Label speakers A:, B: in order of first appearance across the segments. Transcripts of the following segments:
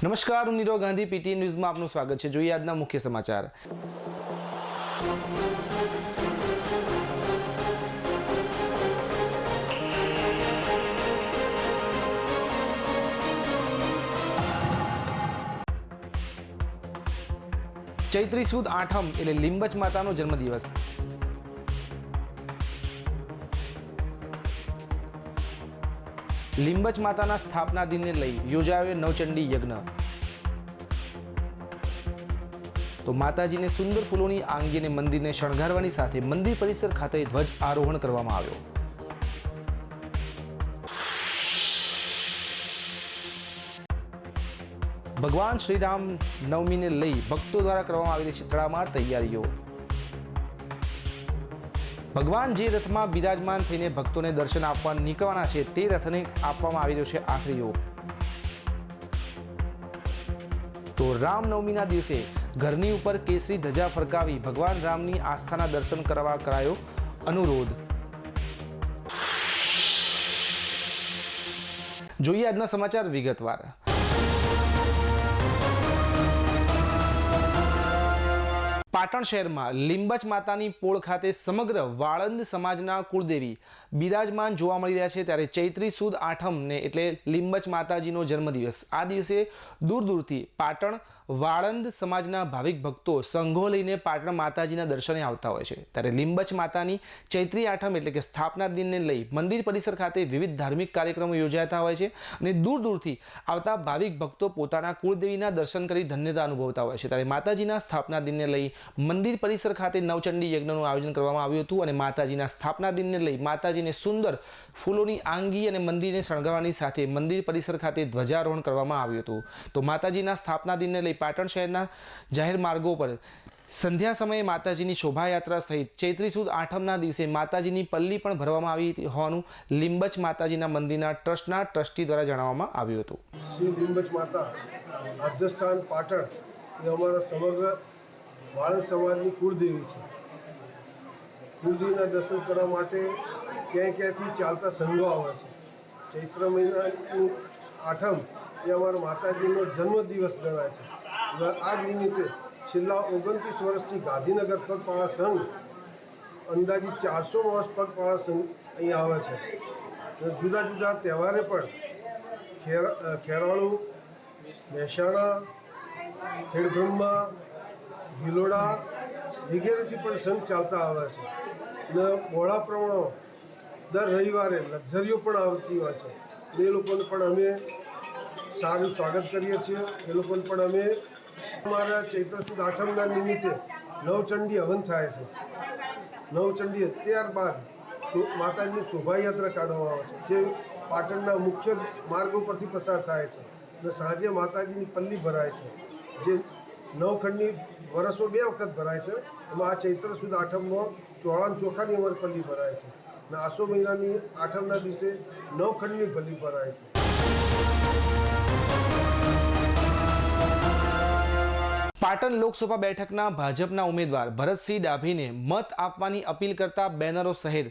A: નમસ્કાર, હું નીરવ ગાંધી પીટી ન્યૂઝમાં આપનું સ્વાગત છે। જોઈએ આજના મુખ્ય સમાચાર। ચૈત્રી સુદ આઠમ એટલે લીંબચ માતાનો જન્મદિવસ। લીંબચ માતાના સ્થાપના દિનને લઈ યોજાયો નવચંડી યજ્ઞ। તો માતાજીને સુંદર ફૂલોની આંગીને મંદિરને શણગારવાની સાથે મંદિર પરિસર ખાતે ધ્વજ આરોહણ કરવામાં આવ્યો। ભગવાન શ્રીરામ નવમીને લઈ ભક્તો દ્વારા કરવામાં આવેલી છે તડામાર તૈયારીઓ। ભગવાન જે રથમાં બિરાજમાન થઈને ભક્તોને દર્શન આપવા નીકળવાના છે તે રથને આપવામાં આવી રહ્યો છે આખરી યોગ। તો રામનવમીના દિવસે ઘરની ઉપર કેસરી ધજા ફરકાવી ભગવાન રામની આસ્થાના દર્શન કરવા કરાયો અનુરોધ। જોઈએ આજના સમાચાર વિગતવાર। પાટણ શહેરમાં લીંબચ માતાની પોળ ખાતે સમગ્ર વાળંદ સમાજના કુળદેવી બિરાજમાન જોવા મળી રહ્યા છે। ત્યારે ચૈત્રી સુદ આઠમને એટલે લીંબચ માતાજીનો જન્મદિવસ। આ દિવસે દૂર દૂરથી પાટણ વાળંદ સમાજના ભાવિક ભક્તો સંઘો લઈને પાટણ માતાજીના દર્શને આવતા હોય છે। ત્યારે લીંબચ માતાની ચૈત્રી આઠમ એટલે કે સ્થાપના દિનને લઈ મંદિર પરિસર ખાતે વિવિધ ધાર્મિક કાર્યક્રમો યોજાતા હોય છે અને દૂર દૂરથી આવતા ભાવિક ભક્તો પોતાના કુળદેવીના દર્શન કરી ધન્યતા અનુભવતા હોય છે। ત્યારે માતાજીના સ્થાપના દિનને લઈ મંદિર પરિસર ખાતે નવચંડી યજ્ઞનું આયોજન કરવામાં આવ્યું હતું અને માતાજીના સ્થાપના દિનને લઈ માતાજીને સુંદર ફૂલોની આંગી અને મંદિરને શણગારવાની સાથે મંદિર પરિસર ખાતે ધ્વજારોહણ કરવામાં આવ્યું હતું। તો માતાજીના સ્થાપના દિનને લઈ પાટણ શહેરના જાહેર માર્ગો પર સંધ્યા સમયે માતાજીની શોભાયાત્રા સહિત ચૈત્રી સુદ આઠમના દિવસે માતાજીની પલ્લી પણ ભરવામાં આવી હોવાનું લીંબચ માતાજીના મંદિરના ટ્રસ્ટના ટ્રસ્ટી દ્વારા જણાવવામાં આવ્યું હતું।
B: શ્રી લીંબચ માતા અધ્યસ્થાન પાટણ એ અમારા સમગ્ર વાળંદ સમાજની કુળદેવી છે। કુળદેવીના દર્શન કરવા માટે ક્યાંથી ચાલતા સંઘો આવે છે। ચૈત્ર મહિનાનું આઠમ એ અમારા માતાજીનો જન્મદિવસ ગણાય છે। આ જ નિમિત્તે છેલ્લા 29 વર્ષથી ગાંધીનગર પગપાળા સંઘ અંદાજિત 400 વર્ષ પગપાળા સંઘ અહીં આવે છે। જુદા જુદા તહેવારે પણ ખેરાળુ, મહેસાણા, ખેડબ્રહ્મા, ભિલોડા વગેરેથી પણ સંઘ ચાલતા આવે છે અને બહોળા પ્રમાણમાં દર રવિવારે લક્ઝરીઓ પણ આવતી હોય છે। એ લોકોને પણ અમે સારું સ્વાગત કરીએ છીએ। એ લોકોને પણ અમે અમારા ચૈત્ર સુદ આઠમના નિમિત્તે નવચંડી હવન થાય છે। નવચંડી ત્યારબાદ માતાજીની શોભાયાત્રા કાઢવામાં આવે છે જે પાટણના મુખ્ય માર્ગો પરથી પસાર થાય છે અને સાંજે માતાજીની પલ્લી ભરાય છે જે નવખંડની વર્ષમાં 2 વખત ભરાય છે। એમાં આ ચૈત્ર સુદ આઠમમાં ચોળાન ચોખાની અમારી પલ્લી ભરાય છે અને આસો મહિનાની આઠમના દિવસે નવખંડની પલ્લી ભરાય છે।
A: પાટણ લોકસભા બેઠકના ભાજપના ઉમેદવાર ભરતસિંહ ડાભીને મત આપવાની અપીલ કરતા બેનરો શહેર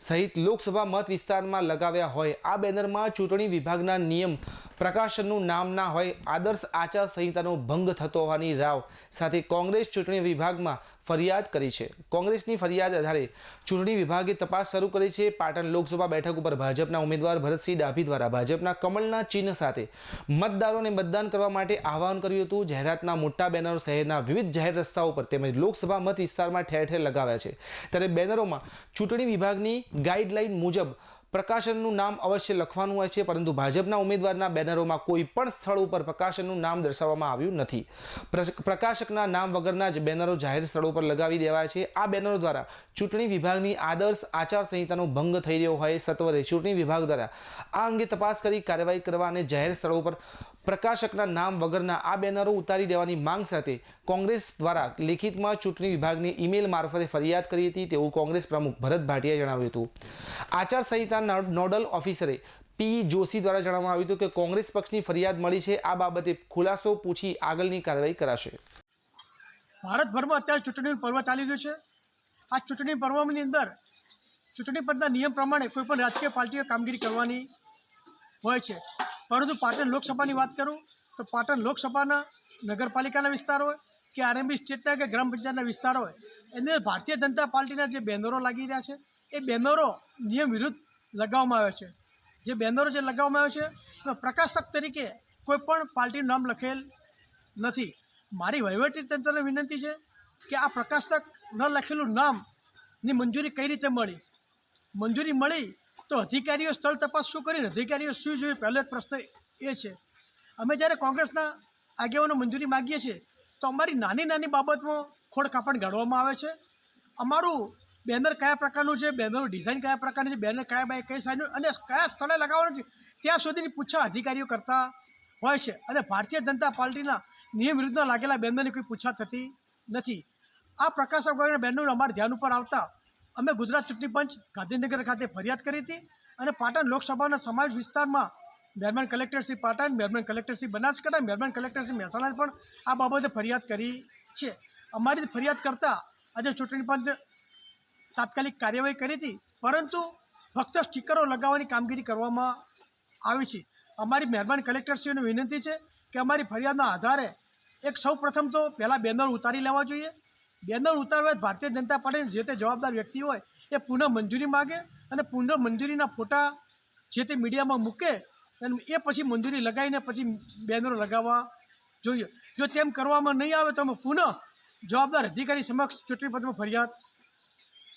A: સહિત લોકસભા મત વિસ્તારમાં લગાવ્યા હોય। આ બેનરમાં ચૂંટણી વિભાગના નિયમ પ્રકાશનનું નામ ના હોય, આદર્શ આચાર સંહિતાનો ભંગ થતો હોવાની રાવ સાથે કોંગ્રેસ ચૂંટણી વિભાગમાં ફરિયાદ કરી છે। કોંગ્રેસની ફરિયાદ આધારે ચૂંટણી વિભાગે તપાસ શરૂ કરી છે। પાટણ લોકસભા બેઠક ઉપર ભાજપના ઉમેદવાર ભરતસિંહ ડાભી દ્વારા ભાજપના કમળના ચિહ્ન સાથે મતદારોને મતદાન કરવા માટે આહવાન કર્યું હતું। જાહેરાતના મોટા બેનરો શહેરના વિવિધ જાહેર રસ્તાઓ પર તેમજ લોકસભા મત વિસ્તારમાં ઠેર ઠેર લગાવ્યા છે। ત્યારે બેનરોમાં ચૂંટણી વિભાગની ગાઈડલાઈન મુજબ પ્રકાશનનું નામ અવશ્ય લખવાનું હોય છે, પરંતુ ભાજપના ઉમેદવારના બેનરોમાં કોઈ પણ સ્થળ ઉપર પ્રકાશનનું નામ દર્શાવવામાં આવ્યું નથી। પ્રકાશકના નામ વગરના જ બેનરો જાહેર સ્થળો પર લગાવી દેવાય છે। આ બેનરો દ્વારા ચૂંટણી વિભાગની આદર્શ આચાર સંહિતાનો ભંગ થઈ રહ્યો હોય સત્વરે ચૂંટણી વિભાગ દ્વારા આ અંગે તપાસ કરી કાર્યવાહી કરવા અને જાહેર સ્થળો પર પ્રકાશકના નામ વગરના આ બેનરો ઉતારી દેવાની માંગ સાથે કોંગ્રેસ દ્વારા લેખિતમાં ચૂંટણી વિભાગને ઈમેલ મારફતે ફરિયાદ કરી હતી તેવું કોંગ્રેસ પ્રમુખ ભરત ભાટિયાએ જણાવ્યું હતું। આચાર સંહિતા નોડલ ઓફિસરે પી જોશી દ્વારા જણાવવામાં આવ્યું હતું કે કોંગ્રેસ પક્ષની ફરિયાદ મળી છે। આ બાબતે ખુલાસો પૂછી આગળની કાર્યવાહી કરાશે।
C: ભારતભરમાં અત્યારે ચૂંટણીનું પર્વ ચાલી રહ્યું છે। આ ચૂંટણી પર્વની અંદર ચૂંટણી પંચના નિયમ પ્રમાણે કોઈપણ રાજકીય પાર્ટીએ કામગીરી કરવાની હોય છે. પરંતુ પાટણ લોકસભાની વાત કરું તો પાટણ લોકસભાના નગરપાલિકાના વિસ્તાર હોય કે આરએમબી સ્ટેટના કે ગ્રામ પંચાયતના વિસ્તાર હોય એની અંદર ભારતીય જનતા પાર્ટીના જે બેનરો લાગી રહ્યા છે એ બેનરો નિયમ વિરુદ્ધ લગાવવામાં આવે છે. જે બેનરો જે લગાવવામાં આવે છે એમાં પ્રકાશક તરીકે કોઈ પણ પાર્ટીનું નામ લખેલ નથી. મારી વહીવટી તંત્રને વિનંતી છે કે આ પ્રકાશક ન લખેલું નામની મંજૂરી કઈ રીતે મળી? મંજૂરી મળી તો અધિકારીઓ સ્થળ તપાસ શું કરીને અધિકારીઓ શું જોયું? પહેલો એક પ્રશ્ન એ છે. અમે જ્યારે કોંગ્રેસના આગેવાનો મંજૂરી માગીએ છીએ તો અમારી નાની નાની બાબતમાં ખોડ કાપડ ગાળવામાં આવે છે. અમારું બેનર કયા પ્રકારનું છે, બેનરનું ડિઝાઇન કયા પ્રકારની છે, બેનર કઈ સાઈડનું અને કયા સ્થળે લગાવવાનું છે ત્યાં સુધીની પૂછા અધિકારીઓ કરતા હોય છે. અને ભારતીય જનતા પાર્ટીના નિયમ વિરુદ્ધના લાગેલા બેનરની કોઈ પૂછા થતી નથી. આ પ્રકાશક વગેરે બેનર અમારા ધ્યાન ઉપર આવતા અમે ગુજરાત ચૂંટણી પંચ ગાંધીનગર ખાતે ફરિયાદ કરી હતી અને પાટણ લોકસભાના સમાવેશ વિસ્તારમાં મહેરબાન કલેક્ટર શ્રી પાટણ, મહેરબાન કલેક્ટર શ્રી બનાસકાંઠા, મહેરબાન કલેક્ટર શ્રી મહેસાણાને પણ આ બાબતે ફરિયાદ કરી છે. અમારી ફરિયાદ કરતાં આજે ચૂંટણી પંચ તાત્કાલિક કાર્યવાહી કરી હતી, પરંતુ ફક્ત સ્ટીકરો લગાવવાની કામગીરી કરવામાં આવી છે. અમારી મહેરબાન કલેક્ટરશ્રીઓને વિનંતી છે કે અમારી ફરિયાદના આધારે એક સૌ પ્રથમ તો પહેલાં બેનર ઉતારી લેવા જોઈએ. બેનર ઉતારવા ભારતીય જનતા પાર્ટીના જે તે જવાબદાર વ્યક્તિ હોય એ પુનઃ મંજૂરી માગે અને પુનઃ મંજૂરીના ફોટા જે તે મીડિયામાં મૂકે અને એ પછી મંજૂરી લગાવીને પછી બેનરો લગાવવા જોઈએ. જો તેમ કરવામાં નહીં આવે તો અમે પુનઃ જવાબદાર અધિકારી સમક્ષ ચૂંટણી પંચમાં ફરિયાદ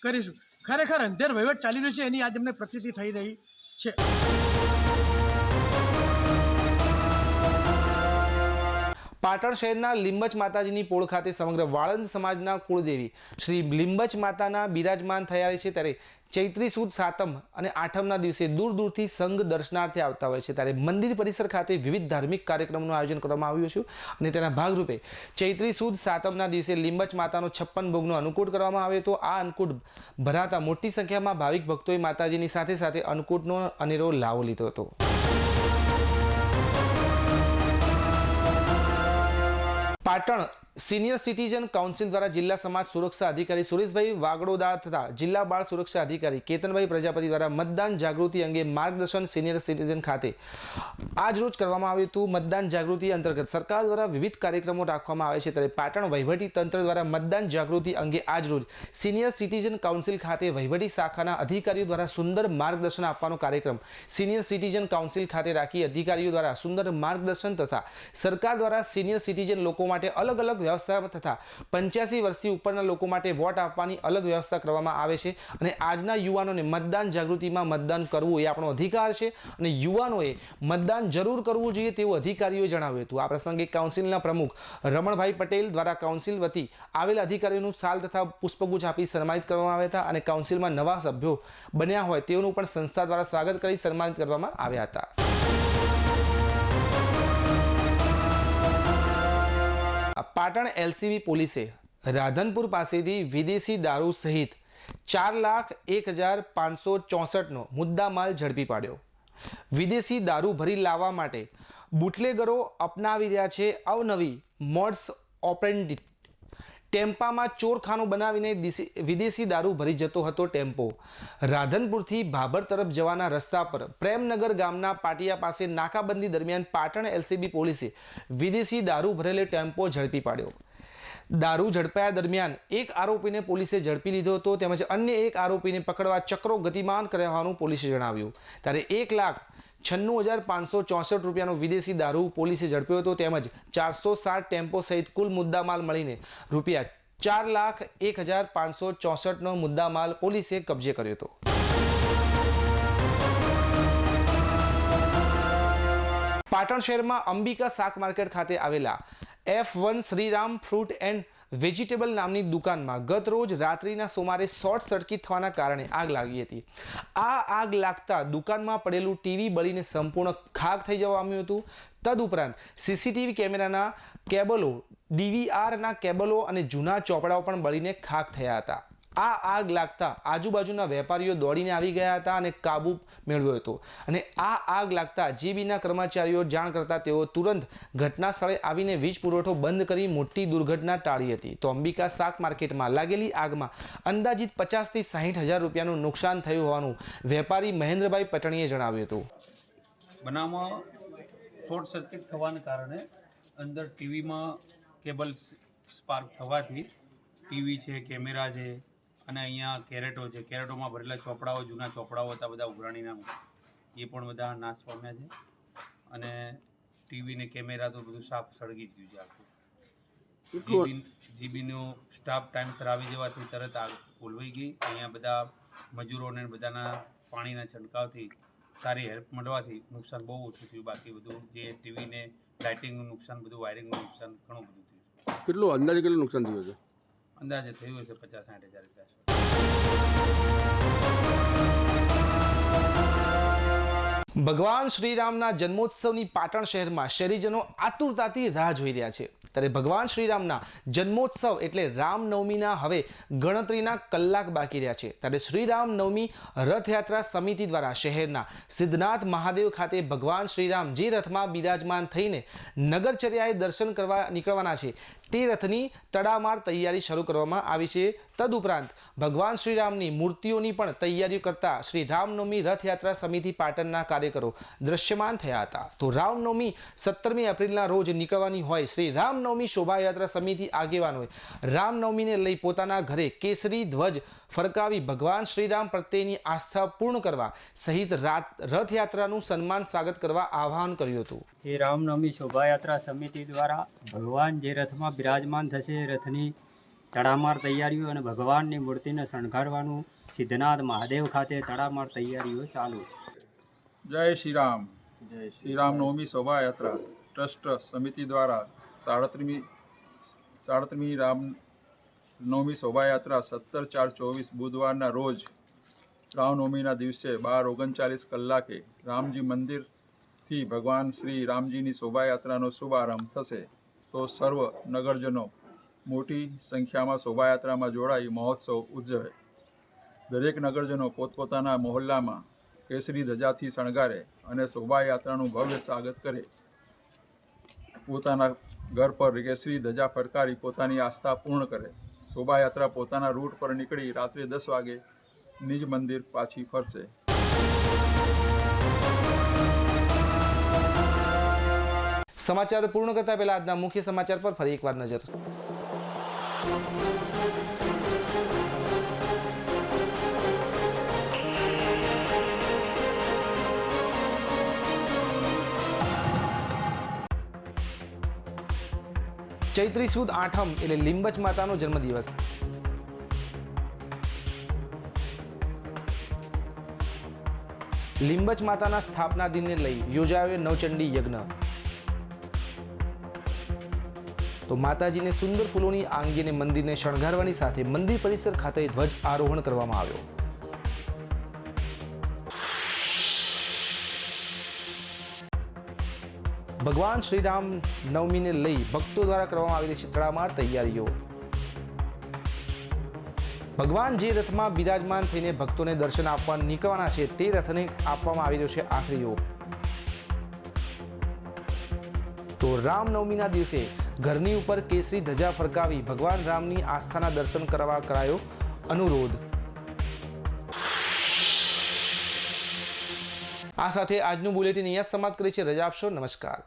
C: કરીશું. ખરેખર અંધેર વહીવટ ચાલી રહ્યો છે એની આજ અમને પ્રતીતિ થઈ રહી છે.
A: પાટણ શહેરના લીંબચ માતાજીની પોળ ખાતે સમગ્ર વાળંદ સમાજના કુળદેવી શ્રી લીંબચ માતાના બિરાજમાન થયા છે. ત્યારે ચૈત્રી સુદ સાતમ અને આઠમના દિવસે દૂર દૂરથી સંઘ દર્શનાર્થે આવતા હોય છે. ત્યારે મંદિર પરિસર ખાતે વિવિધ ધાર્મિક કાર્યક્રમોનું આયોજન કરવામાં આવ્યું છે અને તેના ભાગરૂપે ચૈત્રી સુદ સાતમના દિવસે લીંબચ માતાનો 56 ભોગનો અન્નકૂટ કરવામાં આવ્યો હતો. આ અન્નકૂટ ભરાતા મોટી સંખ્યામાં ભાવિક ભક્તોએ માતાજીની સાથે સાથે અન્નકૂટનો અનેરો લાવો લીધો હતો. પાટણ સિનિયર સિટીઝન કાઉન્સિલ દ્વારા જિલ્લા સમાજ સુરક્ષા અધિકારી સુરેશભાઈ વાગડોદા તથા જિલ્લા બાળ સુરક્ષા અધિકારી કેતનભાઈ પ્રજાપતિ દ્વારા મતદાન જાગૃતિ અંગે માર્ગદર્શન સિનિયર સિટીઝન ખાતે આજરોજ કરવામાં આવ્યું હતું. મતદાન જાગૃતિ અંતર્ગત સરકાર દ્વારા વિવિધ કાર્યક્રમો રાખવામાં આવે છે. ત્યારે પાટણ વહીવટી તંત્ર દ્વારા મતદાન જાગૃતિ અંગે આજરોજ સિનિયર સિટીઝન કાઉન્સિલ ખાતે વહીવટી શાખાના અધિકારીઓ દ્વારા સુંદર માર્ગદર્શન આપવાનો કાર્યક્રમ સિનિયર સિટીઝન કાઉન્સિલ ખાતે રાખી અધિકારીઓ દ્વારા સુંદર માર્ગદર્શન તથા સરકાર દ્વારા સિનિયર સિટીઝન લોકો માટે અલગ અલગ વ્યવસ્થા તથા 85 વર્ષથી ઉપરના લોકો માટે વોટ આપવાની અલગ વ્યવસ્થા કરવામાં આવે છે. અને આજના યુવાનોને મતદાન જાગૃતિમાં મતદાન કરવું એ આપણો અધિકાર છે અને યુવાનોએ મતદાન જરૂર કરવું જોઈએ તેવું અધિકારીઓએ જણાવ્યું હતું. આ પ્રસંગે કાઉન્સિલના પ્રમુખ રમણભાઈ પટેલ દ્વારા કાઉન્સિલ વતી આવેલા અધિકારીઓનું શાલ તથા પુષ્પગુચ્છ આપી સન્માનિત કરવામાં આવ્યા હતા અને કાઉન્સિલમાં નવા સભ્યો બન્યા હોય તેઓનું પણ સંસ્થા દ્વારા સ્વાગત કરી સન્માનિત કરવામાં આવ્યા હતા. પાટણ એલસીબી પોલીસે રાધનપુર પાસેથી વિદેશી દારૂ સહિત 4,01,564નો મુદ્દામાલ ઝડપી પાડ્યો. વિદેશી દારૂ ભરી લાવવા માટે બુટલેગરો અપનાવી રહ્યા છે અવનવી મોડ્સ ઓપરેન્ડી. ટેમ્પામાં ચોરખાનું બનાવીને વિદેશી દારૂ ભરી જતો હતો ટેમ્પો. રાધનપુરથી ભાભર તરફ જવાના રસ્તા પર પ્રેમનગર ગામના પાટિયા પાસે નાકાબંધી દરમિયાન પાટણ એલસીબી પોલીસે વિદેશી દારૂ ભરેલો ટેમ્પો ઝડપી પાડ્યો. દારૂ ઝડપાયા દરમિયાન એક આરોપીને પોલીસે ઝડપી લીધો હતો તેમજ અન્ય એક આરોપીને પકડવા ચક્રો ગતિમાન કર્યા હોવાનું પોલીસે જણાવ્યું. ત્યારે 1,96,564 રૂપિયાનો વિદેશી દારૂ પોલીસે ઝડપ્યો હતો તેમજ 460 ટેમ્પો સહિત કુલ મુદ્દામાલ મળીને રૂપિયા 4,01,564નો મુદ્દામાલ પોલીસે કબજે કર્યો હતો. પાટણ શહેરમાં અંબિકા શાક માર્કેટ ખાતે આવેલા F1 Shriram fruit and vegetable નામની દુકાનમાં ગત રોજ રાત્રિના સુમારે શોર્ટ સર્કિટ થવાના કારણે આગ લાગી હતી. આ આગ લાગતા દુકાનમાં પડેલું ટીવી બળીને સંપૂર્ણ ખાક થઈ જવા પામ્યું હતું. તદુપરાંત સીસીટીવી કેમેરાના કેબલો, DVRના કેબલો અને જૂના ચોપડાઓ પણ બળીને ખાક થયા હતા. આ આગ લાગતા આજુબાજુના વેપારીઓ દોડીને આવી ગયા હતા અને કાબુ મેળવ્યો હતો અને આ આગ લાગતા જીબીના કર્મચારીઓ જાણ કરતા તેઓ તુરંત ઘટના સ્થળે આવીને વીજ પુરવઠો બંધ કરી મોટી દુર્ઘટના ટાળી હતી. તો અંબિકા શાક માર્કેટમાં લાગેલી આગમાં અંદાજિત 50,000 થી 60,000 રૂપિયાનું નુકસાન થયું હોવાનું વેપારી મહેન્દ્રભાઈ પટણીએ જણાવ્યું હતું.
D: બનાવમાં શોર્ટ સર્કિટ થવાને કારણે અંદર ટીવીમાં કેબલ સ્પાર્ક થવાથી ટીવી છે, કેમેરા છે અને અહીંયા કેરેટો છે, કેરેટોમાં ભરેલા ચોપડાઓ, જૂના ચોપડાઓ હતા બધા ઉઘરાણીના, એ પણ બધા નાશ પામ્યા છે અને ટીવી ને કેમેરા તો બધું સાફ સળગી જ ગયું છે આખું. જીબીનો સ્ટાફ ટાઈમસર આવી જવાથી તરત આગ ઓલવાઈ ગઈ. અહીંયા બધા મજૂરોને બધાના પાણીના છંટકાવથી સારી હેલ્પ મળવાથી નુકસાન બહુ ઓછું થયું. બાકી બધું જે ટીવીને લાઇટિંગનું નુકસાન, બધું વાયરિંગનું નુકસાન ઘણું બધું થયું.
E: કેટલું અંદાજે કેટલું નુકસાન થયું છે?
D: અંદાજે થયું હશે 50-60 હજાર રૂપિયા.
A: ભગવાન શ્રીરામના જન્મોત્સવની પાટણ શહેરમાં શહેરીજનો આતુરતાથી રાહ જોઈ રહ્યા છે. ત્યારે ભગવાન શ્રીરામના જન્મોત્સવ એટલે રામનવમીના હવે ગણતરીના કલાક બાકી રહ્યા છે. ત્યારે શ્રીરામનવમી રથયાત્રા સમિતિ દ્વારા શહેરના સિદ્ધનાથ મહાદેવ ખાતે ભગવાન શ્રીરામ જે રથમાં બિરાજમાન થઈને નગરચર્યાએ દર્શન કરવા નીકળવાના છે તે રથની તડામાર તૈયારી શરૂ કરવામાં આવી છે. તદુપરાંત ભગવાન શ્રીરામની મૂર્તિઓની પણ તૈયારીઓ કરતા શ્રી રામનવમી રથયાત્રા સમિતિ પાટણના કાર્યકરો દ્રશ્યમાન થયા હતા. તો રામનવમી 17મી એપ્રિલના રોજ નીકળવાની હોય શ્રી રામનવમી શોભાયાત્રા સમિતિ આગેવાનોએ રામનવમીને લઈ પોતાના ઘરે કેસરી ધ્વજ ફરકાવી ભગવાન શ્રીરામ પ્રત્યેની આસ્થા પૂર્ણ કરવા સહિત રથયાત્રાનું સન્માન સ્વાગત કરવા આહ્વાન કર્યું હતું.
F: શ્રી રામનવમી શોભાયાત્રા સમિતિ દ્વારા ભગવાન જે રથમાં બિરાજમાન થશે રથની તડામાર તૈયારીઓ અને ભગવાનની મૂર્તિને શણગારવાનું સિદ્ધનાથ મહાદેવ ખાતે તડામાર તૈયારીઓ ચાલુ છે.
G: જય શ્રી રામ. શ્રી રામનવમી શોભાયાત્રા ટ્રસ્ટ સમિતિ દ્વારા 37મી રામનવમી શોભાયાત્રા 17/4/24 બુધવારના રોજ રામનવમીના દિવસે 12:39 કલાકે રામજી મંદિરથી ભગવાન શ્રી રામજીની શોભાયાત્રાનો શુભારંભ થશે. તો સર્વ નગરજનો મોટી સંખ્યામાં શોભાયાત્રામાં જોડાઈ મહોત્સવ ઉજવે. દરેક નગરજનો પોતપોતાના મહોલ્લામાં કેસરી ધજાથી શણગારે અને શોભાયાત્રાનું ભવ્ય સ્વાગત કરે. પોતાના ઘર પર કેસરી ધજા ફરકારી પોતાની આસ્થા પૂર્ણ કરે. શોભાયાત્રા પોતાના રૂટ પર નીકળી રાત્રે 10 વાગે નિજ મંદિર પાછી ફરશે.
A: સમાચાર પૂર્ણ કરતા પહેલા આજના મુખ્ય સમાચાર પર ફરી એકવાર નજર. ચૈત્રી સુદ આઠમ એટલે લીંબચ માતાનો જન્મદિવસ. લીંબચ માતાના સ્થાપના દિનને લઈ યોજાયો નવચંડી યજ્ઞ. તો માતાજીને સુંદર ફૂલોની આંગીને મંદિરને શણગારવાની સાથે મંદિર પરિસર ખાતે ધ્વજ આરોહણ કરવામાં આવ્યો. ભગવાન શ્રીરામ નવમીને લઈ ભક્તો દ્વારા કરવામાં આવી રહી છે તડામાર તૈયારીઓ. ભગવાન જે રથમાં બિરાજમાન થઈને ભક્તોને દર્શન આપવા નીકળવાના છે તે રથને આપવામાં આવી રહ્યો છે આખરી યોગ. તો રામનવમીના દિવસે ઘરની ઉપર કેસરી ધજા ફરકાવી ભગવાન રામની આસ્થાના દર્શન કરવા કરાયો અનુરોધ. આ સાથે આજનું બુલેટિન અહીંયા સમાપ્ત કરી છે. રજા આપશો. નમસ્કાર.